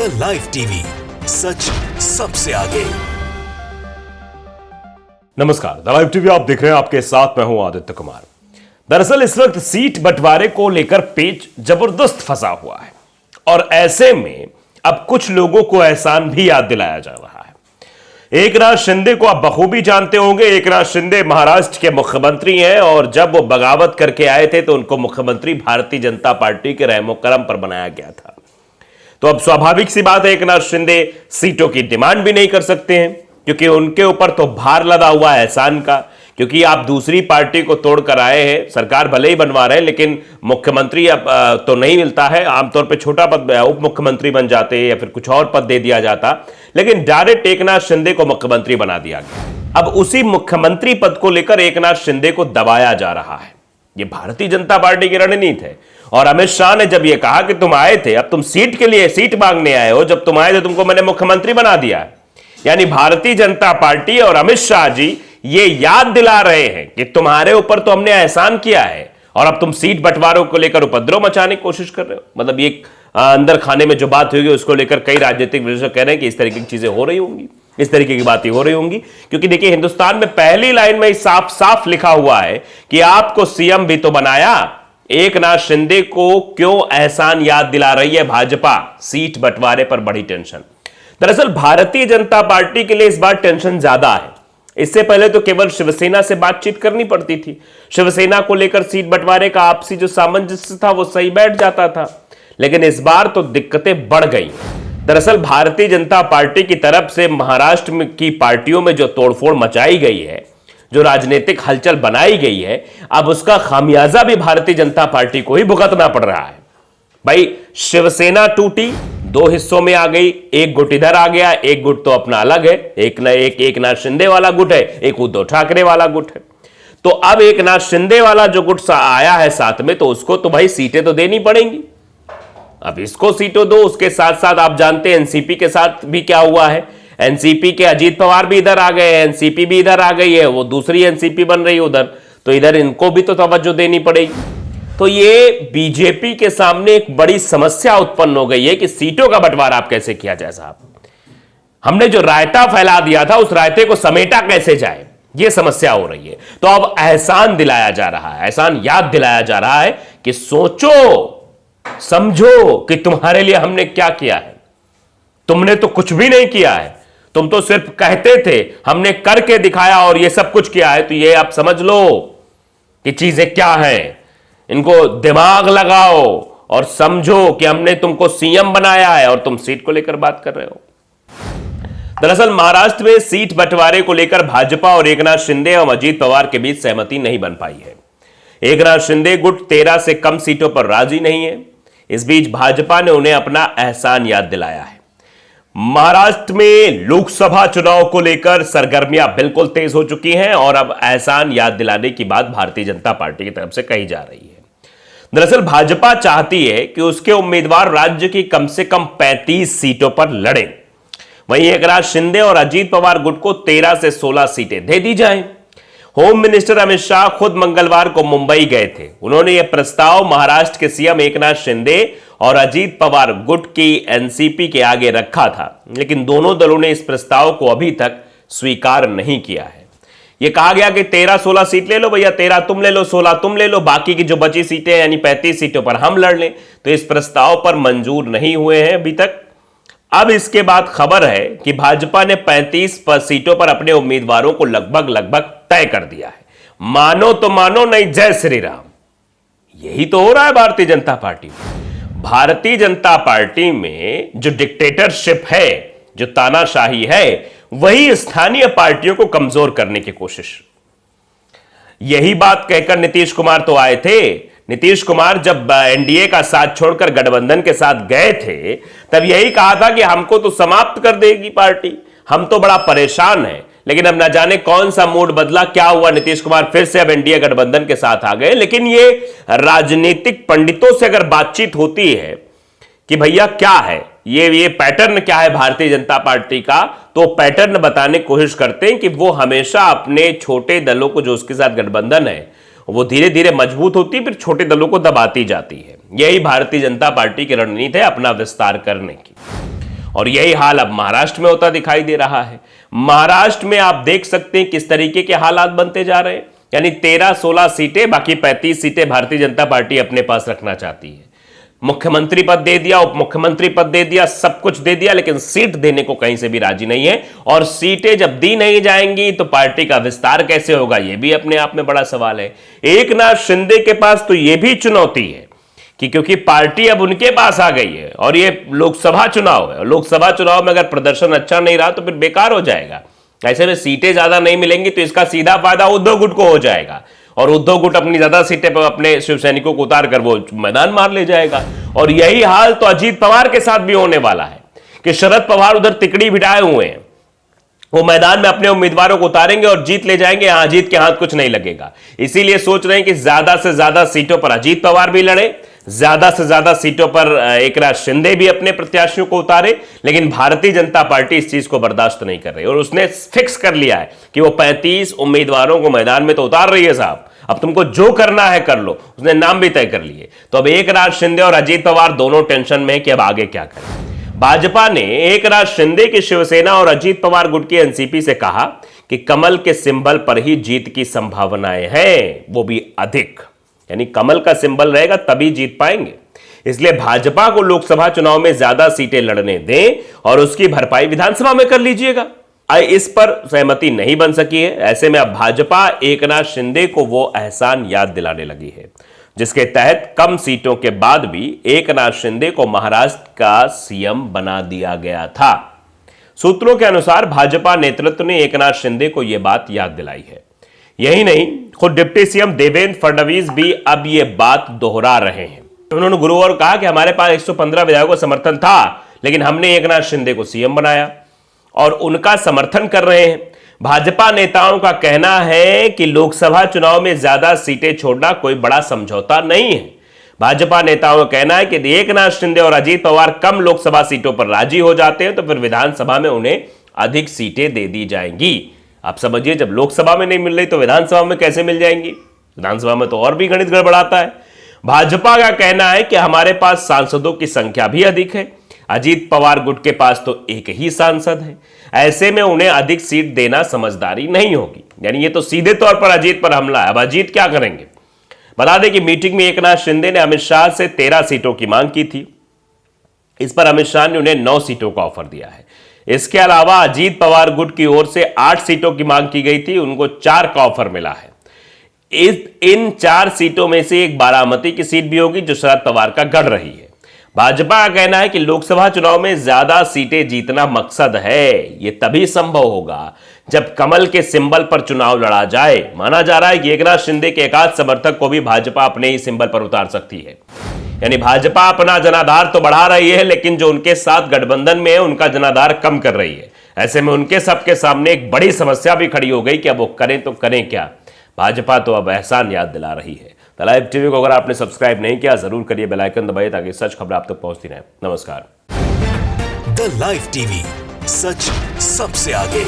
The live TV, सच सबसे आगे। नमस्कार, द लाइव टीवी आप देख रहे हैं, आपके साथ मैं हूं आदित्य कुमार। दरअसल इस वक्त सीट बंटवारे को लेकर पेच जबरदस्त फंसा हुआ है और ऐसे में अब कुछ लोगों को एहसान भी याद दिलाया जा रहा है। एकनाथ शिंदे को आप बखूबी जानते होंगे। एकनाथ शिंदे महाराष्ट्र के मुख्यमंत्री हैं और जब वो बगावत करके आए थे तो उनको मुख्यमंत्री भारतीय जनता पार्टी के रहमो करम पर बनाया गया था। तो अब स्वाभाविक सी बात है, एकनाथ शिंदे सीटों की डिमांड भी नहीं कर सकते हैं क्योंकि उनके ऊपर तो भार लदा हुआ है एहसान का। क्योंकि आप दूसरी पार्टी को तोड़कर आए हैं, सरकार भले ही बनवा रहे हैं लेकिन मुख्यमंत्री अब तो नहीं मिलता है। आमतौर पे छोटा पद उप मुख्यमंत्री बन जाते या फिर कुछ और पद दे दिया जाता, लेकिन डायरेक्ट एकनाथ शिंदे को मुख्यमंत्री बना दिया गया। अब उसी मुख्यमंत्री पद को लेकर एकनाथ शिंदे को दबाया जा रहा है। यह भारतीय जनता पार्टी की रणनीति है। और अमित शाह ने जब यह कहा कि तुम आए थे, अब तुम सीट के लिए सीट मांगने आए हो, जब तुम आए थे तुमको मैंने मुख्यमंत्री बना दिया है। यानी भारतीय जनता पार्टी और अमित शाह जी ये याद दिला रहे हैं कि तुम्हारे ऊपर तो हमने एहसान किया है और अब तुम सीट बंटवारों को लेकर उपद्रव मचाने की कोशिश कर रहे हो। मतलब ये अंदर खाने में जो बात हुई उसको लेकर कई राजनीतिक विश्लेषक कह रहे हैं कि इस तरीके की चीजें हो रही होंगी, इस तरीके की बातें हो रही होंगी। क्योंकि देखिए, हिंदुस्तान में पहली लाइन में साफ साफ लिखा हुआ है कि आपको सीएम भी तो बनाया, एकनाथ शिंदे को क्यों एहसान याद दिला रही है भाजपा। सीट बंटवारे पर बड़ी टेंशन। दरअसल भारतीय जनता पार्टी के लिए इस बार टेंशन ज्यादा है। इससे पहले तो केवल शिवसेना से बातचीत करनी पड़ती थी। शिवसेना को लेकर सीट बंटवारे का आपसी जो सामंजस्य था वो सही बैठ जाता था, लेकिन इस बार तो दिक्कतें बढ़ गई। दरअसल भारतीय जनता पार्टी की तरफ से महाराष्ट्र की पार्टियों में जो तोड़फोड़ मचाई गई है, जो राजनीतिक हलचल बनाई गई है, अब उसका खामियाजा भी भारतीय जनता पार्टी को ही भुगतना पड़ रहा है। भाई, शिवसेना टूटी, दो हिस्सों में आ गई। एक गुट इधर आ गया, एक गुट तो अपना अलग है। एक एकनाथ शिंदे वाला गुट है, एक उद्धव ठाकरे वाला गुट है। तो अब एकनाथ शिंदे वाला जो गुट आया है साथ में, तो उसको तो भाई सीटें तो देनी पड़ेंगी। अब इसको सीटों दो, उसके साथ साथ आप जानते हैं एनसीपी के साथ भी क्या हुआ है। एनसीपी के अजीत पवार भी इधर आ गए, एनसीपी भी इधर आ गई है, वो दूसरी एनसीपी बन रही है उधर, तो इधर इनको भी तो तवज्जो देनी पड़ेगी। तो ये बीजेपी के सामने एक बड़ी समस्या उत्पन्न हो गई है कि सीटों का बंटवारा आप कैसे किया जाए। साहब, हमने जो रायता फैला दिया था उस रायते को समेटा कैसे जाए, यह समस्या हो रही है। तो अब एहसान दिलाया जा रहा है, एहसान याद दिलाया जा रहा है कि सोचो समझो कि तुम्हारे लिए हमने क्या किया है। तुमने तो कुछ भी नहीं किया है, तुम तो सिर्फ कहते थे, हमने करके दिखाया और ये सब कुछ किया है। तो ये आप समझ लो कि चीजें क्या हैं। इनको दिमाग लगाओ और समझो कि हमने तुमको सीएम बनाया है और तुम सीट को लेकर बात कर रहे हो। दरअसल महाराष्ट्र में सीट बंटवारे को लेकर भाजपा और एकनाथ शिंदे और अजीत पवार के बीच सहमति नहीं बन पाई है। एकनाथ शिंदे गुट 13 से कम सीटों पर राजी नहीं है। इस बीच भाजपा ने उन्हें अपना एहसान याद दिलाया है। महाराष्ट्र में लोकसभा चुनाव को लेकर सरगर्मियां बिल्कुल तेज हो चुकी हैं और अब एहसान याद दिलाने की बात भारतीय जनता पार्टी की तरफ से कही जा रही है। दरअसल भाजपा चाहती है कि उसके उम्मीदवार राज्य की कम से कम 35 सीटों पर लड़ें। वहीं एकनाथ शिंदे और अजीत पवार गुट को 13 से 16 सीटें दे दी जाएं। होम मिनिस्टर अमित शाह खुद मंगलवार को मुंबई गए थे। उन्होंने यह प्रस्ताव महाराष्ट्र के सीएम एकनाथ शिंदे और अजीत पवार गुट की एनसीपी के आगे रखा था, लेकिन दोनों दलों ने इस प्रस्ताव को अभी तक स्वीकार नहीं किया है। यह कहा गया कि 13-16 सीट ले लो भैया, 13 तुम ले लो, 16 तुम ले लो, बाकी की जो बची सीटें यानी 35 सीटों पर हम लड़ लें। तो इस प्रस्ताव पर मंजूर नहीं हुए हैं अभी तक। अब इसके बाद खबर है कि भाजपा ने 35 सीटों पर अपने उम्मीदवारों को लगभग तय कर दिया है। मानो तो मानो, नहीं जय श्री राम। यही तो हो रहा है भारतीय जनता पार्टी में। भारतीय जनता पार्टी में जो डिक्टेटरशिप है, जो तानाशाही है, वही स्थानीय पार्टियों को कमजोर करने की कोशिश। यही बात कहकर नीतीश कुमार तो आए थे। नीतीश कुमार जब एनडीए का साथ छोड़कर गठबंधन के साथ गए थे, तब यही कहा था कि हमको तो समाप्त कर देगी पार्टी, हम तो बड़ा परेशान हैं। लेकिन अब ना जाने कौन सा मूड बदला, क्या हुआ, नीतीश कुमार फिर से अब एनडीए गठबंधन के साथ आ गए। लेकिन ये राजनीतिक पंडितों से अगर बातचीत होती है कि भैया क्या है ये पैटर्न क्या है भारतीय जनता पार्टी का, तो पैटर्न बताने की कोशिश करते हैं कि वो हमेशा अपने छोटे दलों को, जो उसके साथ गठबंधन है, वो धीरे धीरे मजबूत होती है, फिर छोटे दलों को दबाती जाती है। यही भारतीय जनता पार्टी की रणनीति है अपना विस्तार करने की। और यही हाल अब महाराष्ट्र में होता दिखाई दे रहा है। महाराष्ट्र में आप देख सकते हैं किस तरीके के हालात बनते जा रहे हैं। यानी 13-16 सीटें, बाकी 35 सीटें भारतीय जनता पार्टी अपने पास रखना चाहती है। मुख्यमंत्री पद दे दिया, उप मुख्यमंत्री पद दे दिया, सब कुछ दे दिया, लेकिन सीट देने को कहीं से भी राजी नहीं है। और सीटें जब दी नहीं जाएंगी तो पार्टी का विस्तार कैसे होगा, यह भी अपने आप में बड़ा सवाल है। एकनाथ शिंदे के पास तो यह भी चुनौती है कि क्योंकि पार्टी अब उनके पास आ गई है और ये लोकसभा चुनाव है, लोकसभा चुनाव में अगर प्रदर्शन अच्छा नहीं रहा तो फिर बेकार हो जाएगा। ऐसे में सीटें ज्यादा नहीं मिलेंगी तो इसका सीधा फायदा उद्धव गुट को हो जाएगा और उद्धव गुट अपनी ज्यादा सीटें पर अपने शिव सैनिकों को उतार कर वो मैदान मार ले जाएगा। और यही हाल तो अजीत पवार के साथ भी होने वाला है कि शरद पवार उधर तिकड़ी बिठाए हुए हैं, वो मैदान में अपने उम्मीदवारों को उतारेंगे और जीत ले जाएंगे। यहां अजीत के हाथ कुछ नहीं लगेगा, इसीलिए सोच रहे हैं कि ज्यादा से ज्यादा सीटों पर अजीत पवार भी लड़े, ज्यादा से ज्यादा सीटों पर एकनाथ शिंदे भी अपने प्रत्याशियों को उतारे। लेकिन भारतीय जनता पार्टी इस चीज को बर्दाश्त नहीं कर रही और उसने फिक्स कर लिया है कि वो 35 उम्मीदवारों को मैदान में तो उतार रही है साहब, अब तुमको जो करना है कर लो। उसने नाम भी तय कर लिए। तो अब एकनाथ शिंदे और अजीत पवार दोनों टेंशन में कि अब आगे क्या करें। भाजपा ने एकनाथ शिंदे की शिवसेना और अजीत पवार गुट की एनसीपी से कहा कि कमल के सिंबल पर ही जीत की संभावनाएं हैं, वो भी अधिक। यानी कमल का सिंबल रहेगा तभी जीत पाएंगे। इसलिए भाजपा को लोकसभा चुनाव में ज्यादा सीटें लड़ने दें और उसकी भरपाई विधानसभा में कर लीजिएगा। इस पर सहमति नहीं बन सकी है। ऐसे में अब भाजपा एकनाथ शिंदे को वो एहसान याद दिलाने लगी है जिसके तहत कम सीटों के बाद भी एकनाथ शिंदे को महाराष्ट्र का सीएम बना दिया गया था। सूत्रों के अनुसार भाजपा नेतृत्व ने एकनाथ शिंदे को यह बात याद दिलाई है। यही नहीं, खुद डिप्टी सीएम देवेंद्र फडणवीस भी अब यह बात दोहरा रहे हैं। उन्होंने गुरुवार कहा कि हमारे पास 115 विधायकों का समर्थन था, लेकिन हमने एकनाथ शिंदे को सीएम बनाया और उनका समर्थन कर रहे हैं। भाजपा नेताओं का कहना है कि लोकसभा चुनाव में ज्यादा सीटें छोड़ना कोई बड़ा समझौता नहीं है। भाजपा नेताओं का कहना है कि एकनाथ शिंदे और अजीत पवार कम लोकसभा सीटों पर राजी हो जाते हैं तो फिर विधानसभा में उन्हें अधिक सीटें दे दी जाएंगी। आप समझिए, जब लोकसभा में नहीं मिल रही तो विधानसभा में कैसे मिल जाएंगी? विधानसभा में तो और भी गणित गड़बड़ाता है। भाजपा का कहना है कि हमारे पास सांसदों की संख्या भी अधिक है, अजीत पवार गुट के पास तो एक ही सांसद है, ऐसे में उन्हें अधिक सीट देना समझदारी नहीं होगी। यानी ये तो सीधे तौर पर अजीत पर हमला है। अब अजीत क्या करेंगे? बता दें कि मीटिंग में एकनाथ शिंदे ने अमित शाह से 13 सीटों की मांग की थी। इस पर अमित शाह ने उन्हें 9 सीटों का ऑफर दिया है। इसके अलावा अजीत पवार गुट की ओर से 8 सीटों की मांग की गई थी, उनको 4 का ऑफर मिला है। इन 4 सीटों में से एक बारामती की सीट भी होगी जो शरद पवार का गढ़ रही है। भाजपा का कहना है कि लोकसभा चुनाव में ज्यादा सीटें जीतना मकसद है। यह तभी संभव होगा जब कमल के सिंबल पर चुनाव लड़ा जाए। माना जा रहा है कि एकनाथ शिंदे के एकाध समर्थक को भी भाजपा अपने ही सिंबल पर उतार सकती है। यानी भाजपा अपना जनाधार तो बढ़ा रही है, लेकिन जो उनके साथ गठबंधन में है उनका जनाधार कम कर रही है। ऐसे में उनके सबके सामने एक बड़ी समस्या भी खड़ी हो गई कि अब वो करें तो करें क्या। भाजपा तो अब एहसान याद दिला रही है। द लाइव टीवी को अगर आपने सब्सक्राइब नहीं किया जरूर करिए, बेल आइकन दबाइए ताकि सच खबर आप तक पहुंचती रहे। नमस्कार। द लाइव टीवी, सच सबसे आगे।